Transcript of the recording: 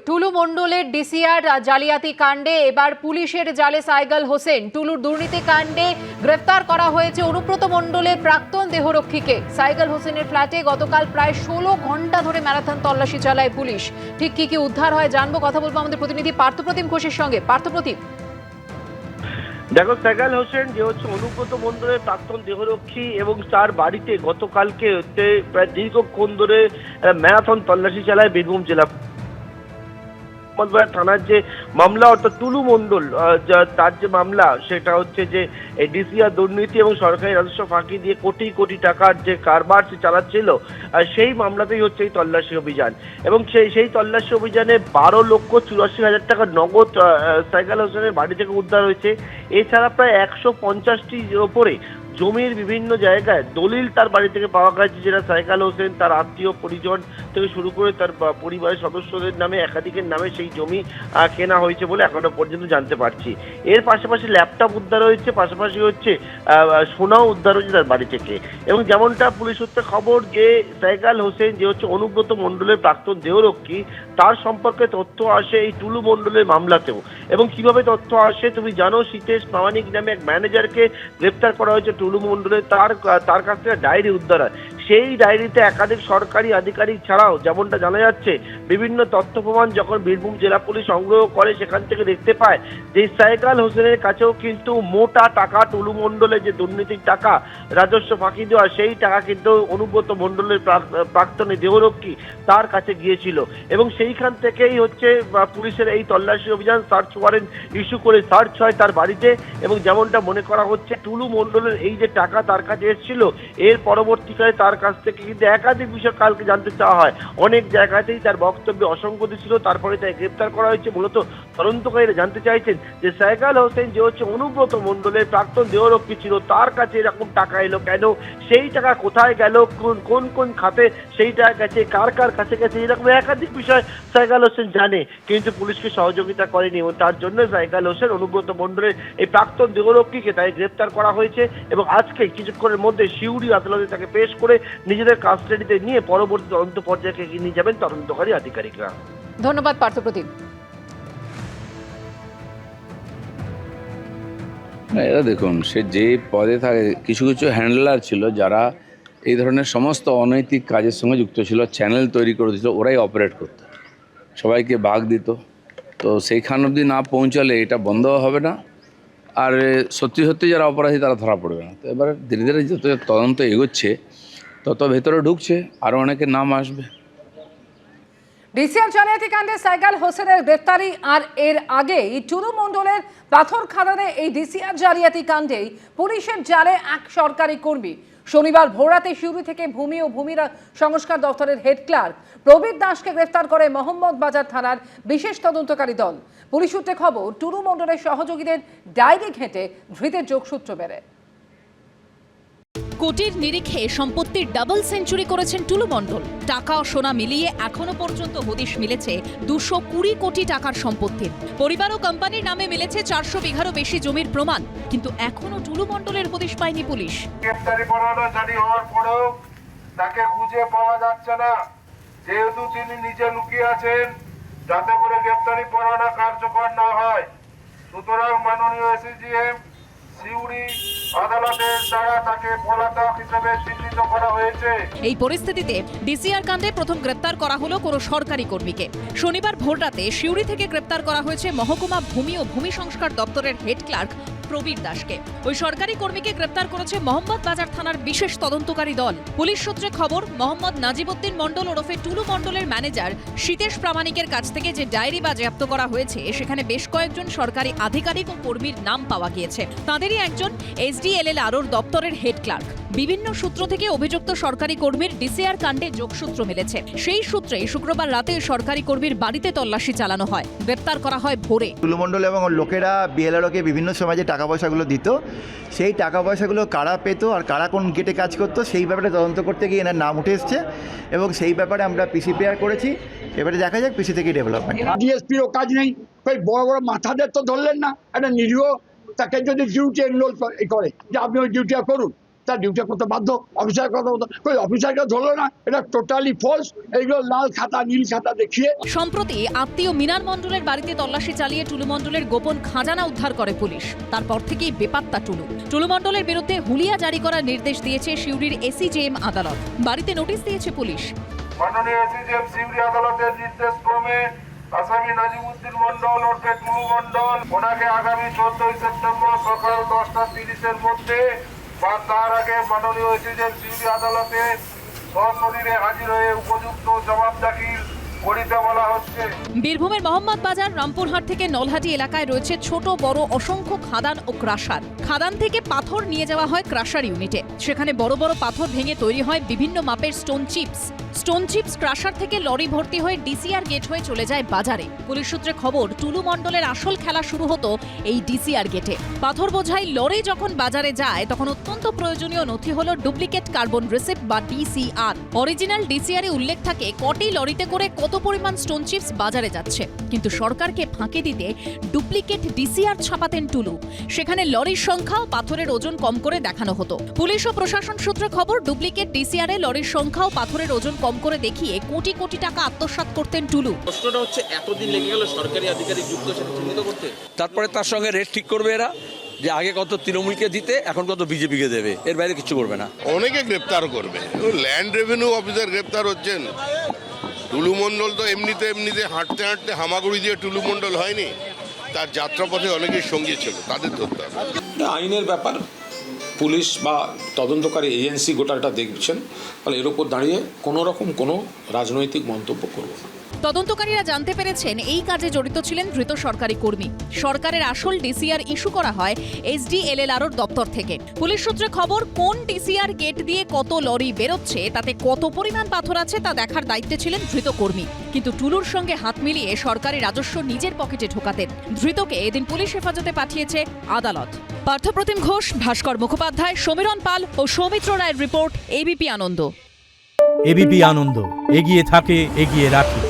টুলু মণ্ডলের ডিসিআর জালিয়াতি কাণ্ডে এবার পুলিশের জালে সাইগাল হোসেন। টুলুর দুর্নীতি কাণ্ডে গ্রেফতার করা হয়েছে অনুব্রত মণ্ডলের প্রাক্তন দেহরক্ষীকে। সাইগাল হোসেনের ফ্ল্যাটে গতকাল প্রায় 16 ঘন্টা ধরে ম্যারাথন তল্লাশি চালায় পুলিশ। ঠিক কি উদ্ধার হয় জানবো, কথা বলবো আমাদের প্রতিনিধি পার্থপ্রতিম ঘোষের সঙ্গে। পার্থপ্রতিম, দেখো, সাইগাল হোসেন যে হচ্ছে অনুব্রত মণ্ডলের প্রাক্তন দেহরক্ষী এবং তার বাড়িতে গতকালকে প্রায় দীর্ঘক্ষণ ধরে ম্যারাথন তল্লাশি চালায় বীরভূম জেলা থানার যে মামলা, অর্থাৎ টুলু মণ্ডল তার যে মামলা, সেটা হচ্ছে যে ডিসিআর দুর্নীতি এবং সরকারি রাজস্ব ফাঁকি দিয়ে কোটি কোটি টাকার যে কারবার সে চালাচ্ছিল, সেই মামলাতেই হচ্ছে এই তল্লাশি অভিযান। এবং সেই তল্লাশি অভিযানে 12,84,000 টাকা নগদ সাইগাল হোসেনের বাড়ি থেকে উদ্ধার হয়েছে। এছাড়া প্রায় 150টির ওপরে জমির বিভিন্ন জায়গায় দলিল তার বাড়ি থেকে পাওয়া গেছে, যেটা সাইগাল হোসেন তার আত্মীয় পরিজন থেকে শুরু করে তার পরিবারের সদস্যদের নামে একাধিকের নামে সেই জমি কেনা হয়েছে বলে এখনো পর্যন্ত জানতে পারছি। এর পাশাপাশি ল্যাপটপ উদ্ধার হয়েছে, পাশাপাশি হচ্ছে সোনাও উদ্ধার হয়েছে তার বাড়ি থেকে। এবং যেমনটা পুলিশ সূত্রে খবর, যে সাইগাল হোসেন যে হচ্ছে অনুব্রত মণ্ডলের প্রাক্তন দেহরক্ষী, তার সম্পর্কে তথ্য আসে এই টুলু মণ্ডলের মামলাতেও। এবং কিভাবে তথ্য আসে তুমি জানো, শীতেশ প্রামাণিক নামে এক ম্যানেজারকে গ্রেপ্তার করা হয়েছে টুলু মণ্ডলের। তার কাছ থেকে ডায়েরি উদ্ধার হয়। সেই ডায়েরিতে একাধিক সরকারি আধিকারিক ছাড়াও যেমনটা জানা যাচ্ছে, বিভিন্ন তথ্য প্রমাণ যখন বীরভূম জেলা পুলিশ সংগ্রহ করে, সেখান থেকে দেখতে পায় যে সাইগাল হোসেনের কাছেও কিন্তু মোটা টাকা, টুলু মণ্ডলের যে দুর্নীতির টাকা, রাজস্ব ফাঁকি দেওয়া, সেই টাকা কিন্তু অনুব্রত মণ্ডলের প্রাক্তনী দেহরক্ষী তার কাছে গিয়েছিল। এবং সেইখান থেকেই হচ্ছে পুলিশের এই তল্লাশি অভিযান, সার্চ ওয়ারেন্ট ইস্যু করে সার্চ হয় তার বাড়িতে। এবং যেমনটা মনে করা হচ্ছে, টুলু মণ্ডলের এই যে টাকা তার কাছে এসেছিল, এর পরবর্তীকালে তার কাছ থেকে কিন্তু একাধিক বিষয় কালকে জানতে চাওয়া হয়। অনেক জায়গাতেই তার বক্তব্যে অসঙ্গতি ছিল, তারপরে তাই গ্রেপ্তার করা হয়েছে। মূলত তদন্তকারীরা জানতে চাইছেন যে সাইগাল হোসেন যে হচ্ছে অনুব্রত মণ্ডলের প্রাক্তন দেহরক্ষী ছিল, তার কাছে এরকম টাকা এলো কেন, সেই টাকা কোথায় গেল, কোন কোন খাতে সেই টাকা গেছে, কার কার কাছে গেছে, এরকম একাধিক বিষয় সাইগাল হোসেন জানে, কিন্তু পুলিশকে সহযোগিতা করেনি। এবং তার জন্য সাইগাল হোসেন অনুব্রত মণ্ডলের এই প্রাক্তন দেহরক্ষীকে তাই গ্রেপ্তার করা হয়েছে। এবং আজকে কিছুক্ষণের মধ্যে সিউড়ি আদালতে তাকে পেশ করে নিজেদের কাস্টাডিতে নিয়ে পরবর্তী তদন্ত পর্যায়ে এগিয়ে নিয়ে যাবেন তদন্তকারী আধিকারিকরা। ধন্যবাদ পার্থপ্রতিম। এরা দেখুন, সে যে পদে থাকে, কিছু কিছু হ্যান্ডলার ছিল যারা এই ধরনের সমস্ত অনৈতিক কাজের সঙ্গে যুক্ত ছিল, চ্যানেল তৈরি করে দিত, ওরাই অপারেট করতো, সবাইকে ভাগ দিত। তো সেইখান অবধি না পৌঁছালে এটা বন্ধ হবে না, আর সত্যি সত্যি যারা অপরাধী তারা ধরা পড়বে না। তো এবার ধীরে ধীরে যত তদন্ত এগোচ্ছে, তত ভেতরে ঢুকছে, আরও অনেকের নাম আসবে। ডিসিআর জালিয়াতি কাণ্ডে সাইগাল হোসেনের গ্রেফতারি আর এর আগে টুলু মণ্ডলের পাথর খাদানে এই ডিসিআর জালিয়াতি কাণ্ডে পুলিশের জালে এক সরকারি কর্মী। শনিবার ভোররাতে সিউড়ি থেকে ভূমি ও ভূমি সংস্কার দপ্তরের হেড ক্লার্ক প্রবীর দাসকে গ্রেফতার করে মোহাম্মদ বাজার থানার বিশেষ তদন্তকারী দল। পুলিশ সূত্রে খবর, টুলু মণ্ডলের সহযোগীদের ডায়েরি ঘেঁটে ধৃতের যোগসূত্র বেড়ে। কোটির নিরিখে সম্পত্তির ডাবল সেঞ্চুরি করেছেন টুলু মণ্ডল। টাকা ও সোনা মিলিয়ে এখনো পর্যন্ত হদিশ মিলেছে 220 কোটি টাকার সম্পত্তির। পরিবার ও কোম্পানির নামে মিলেছে 400 বিঘারও বেশি জমির প্রমাণ, কিন্তু এখনো টুলু মণ্ডলের হদিশ পায়নি পুলিশ। গ্রেফতারি পরোয়ানা জারি হওয়ার পরেও তাকে খুঁজে পাওয়া যাচ্ছে না, যেহেতু তিনি নিজে লুকিয়ে আছেন, যাতে করে গ্রেফতারি পরোয়ানা কার্যকর না হয়। সুতরাং মাননীয় এসিজিএম সিউড়ি আদালতের দ্বারা তাকে পলাতক হিসেবে চিহ্নিত করা হয়েছে। এই পরিস্থিতিতে ডিসিআর কাণ্ডে প্রথম গ্রেপ্তার করা হলো কোনো সরকারি কর্মীকে। শনিবার ভোররাতে সিউড়ি থেকে গ্রেপ্তার করা হয়েছে মহকুমা ভূমি ও ভূমি সংস্কার দপ্তরের হেড ক্লার্ক প্রবীর দাসকে। ওই সরকারি কর্মীকে গ্রেপ্তার করেছে মোহাম্মদ বাজার থানার বিশেষ তদন্তকারী দল। পুলিশ সূত্রে খবর, মোহাম্মদ নাজিবউদ্দিন মণ্ডল ওরফে টুলু মণ্ডলের ম্যানেজার শীতেশ প্রামাণিকের কাছ থেকে যে ডায়েরি বাজেয়াপ্ত করা হয়েছে, সেখানে বেশ কয়েকজন সরকারি আধিকারিক ও কর্মীর নাম পাওয়া গিয়েছে। তাদেরই একজন SDLLR দপ্তরের হেড ক্লার্ক। বিভিন্ন সূত্র থেকে অভিযুক্ত সরকারি কর্মীর ডিসিআর কাণ্ডে যোগসূত্র মিলেছে। সেই সূত্রে শুক্রবার রাতে সরকারি কর্মীর বাড়িতে তল্লাশি চালানো হয়। গ্রেপ্তার করা হয় ভোরে। টুলু মণ্ডল এবং লোকেরা BLROকে বিভিন্ন সময় যে টাকা পয়সাগুলো দিত, সেই টাকা পয়সাগুলো কারা পেত আর কারা কোন গেটে কাজ করতো, সেই ব্যাপারে তদন্ত করতে গিয়ে এনার নাম উঠে এসছে। এবং সেই ব্যাপারে আমরা পিসি প্রেয়ার করেছি। এবারে দেখা যাক পিসি থেকে ডেভেলপমেন্ট। ডিএসপিরও কাজ নেই, ওই বড় বড় মাথাদের তো ধরলেন না। একটা নিরীহ তাকে যদি ডিউটি এনরোল করে যে আপনি ওই ডিউটিটা করুন, তার ডিউটি করতে বাধ্য, অফিসার কথা বলতো, ওই অফিসারকে ধরলো না, এটা টোটালি ফলস। এইগুলো লাল খাতা নীল খাতা দেখিয়ে। সম্প্রতি আত্মীয় মিনার মণ্ডলের বাড়িতে তল্লাশি চালিয়ে টুলু মণ্ডলের গোপন খাজানা উদ্ধার করে পুলিশ। তারপর থেকেই বেপাত্তা টুলু। টুলু মণ্ডলের বিরুদ্ধে হুলিয়া জারি করার নির্দেশ দিয়েছে সিউড়ির এসিজেএম আদালত। বাড়িতে নোটিশ দিয়েছে পুলিশ। মাননীয় এসিজেএম সিউড়ি আদালতের নির্দেশ ক্রমে আসামি নাজিমউদ্দিন মন্ডল ওরফে টুলু মন্ডল, ওনাকে আগামী 14 সেপ্টেম্বর সকাল 10:30 মধ্যে বা তার আগে মাননীয় এসিজেএম সিউড়ি আদালতে সশরীরে হাজির হয়ে উপযুক্ত জবাব দাখিল করিতে বলা হচ্ছে। বীরভূমের মোহাম্মদ বাজার, রামপুরহাট থেকে নলহাটি এলাকায় রয়েছে ছোট বড় অসংখ্য খাদান ও ক্রাশার। খাদান থেকে পাথর নিয়ে যাওয়া হয় ক্রাশার ইউনিটে। সেখানে বড় বড় পাথর ভেঙে তৈরি হয় বিভিন্ন মাপের stone chips. Stone chips crusher থেকে লরি ভর্তি হয়ে ডিসিআর গেট হয়ে চলে যায় বাজারে। পুলিশ সূত্রে খবর, টুলু মণ্ডলের আসল খেলা শুরু হতো এই ডিসিআর গেটে। পাথর বোঝাই লরি যখন বাজারে যায় তখন অত্যন্ত প্রয়োজনীয় নথি হলো ডুপ্লিকেট কার্বন রিসিপ্ট বা ডিসিআর। অরিজিনাল ডিসিআরে উল্লেখ থাকে কটি লরিতে করে কত পরিমাণ স্টোন চিপস বাজারে যাচ্ছে। কিন্তু সরকারকে ফাঁকি দিতে ডুপ্লিকেট ডিসিআর ছাপাতেন টুলু। সেখানে লরির সংখ্যা ও পাথরের ওজন কম করে দেখানো হতো। পুলিশ ও প্রশাসন সূত্রে খবর, ডুপ্লিকেট ডিসিআরে লরির সংখ্যা ও পাথরের ওজন কম করে দেখিয়ে কোটি কোটি টাকা আত্মসাৎ করতেন টুলু। প্রশ্নটা হচ্ছে, এতদিন লেগে গেল সরকারি আধিকারিক যুক্ত সেটা চিহ্নিত করতে, তারপরে তার সঙ্গে রেট ঠিক করবে এরা, যে আগে কত তৃণমূলকে দিতে এখন কত বিজেপিকে দেবে, এর বাইরে কিছু করবে না। অনেকে গ্রেপ্তার করবে, ল্যান্ড রেভিনিউ অফিসার গ্রেপ্তার হচ্ছেন। টুলু মণ্ডল তো এমনিতে হাঁটতে হাঁটতে হামাগুড়ি দিয়ে টুলু মণ্ডল হয়নি, তার যাত্রাপথে অনেকের সঙ্গী ছিল, তাদের ধরতে হবে। আইনের ব্যাপার, পুলিশ বা তদন্তকারী এজেন্সি গোটাটা দেখছেন, ফলে এর উপর দাঁড়িয়ে কোনো রকম কোনো রাজনৈতিক মন্তব্য করব না। তদন্তকারীরা জানতে পেরেছেন এই কাজে জড়িত ছিলেন ধৃত সরকারি কর্মী। সরকারের আসল ডিসিআর ইস্যু করা হয় এসডিএলএলআর দপ্তর থেকে। পুলিশ সূত্রে খবর, কোন ডিসিআর গেট দিয়ে কত লরি বেরোচ্ছে, তাতে কত পরিমাণ পাথর আছে তা দেখার দায়িত্বে ছিলেন ধৃত কর্মী। কিন্তু টুলুর সঙ্গে হাত মিলিয়ে সরকারি রাজস্ব নিজের পকেটে ঢোকাতেন। ধৃতকে এদিন পুলিশ হেফাজতে পাঠিয়েছে আদালত। পার্থপ্রতিম ঘোষ, ভাস্কর মুখোপাধ্যায়, সমীরণ পাল ও সৌমিত্র রায়ের রিপোর্ট, এবিপি আনন্দ। এবিপি আনন্দ, এগিয়ে থাকে, এগিয়ে রাখে।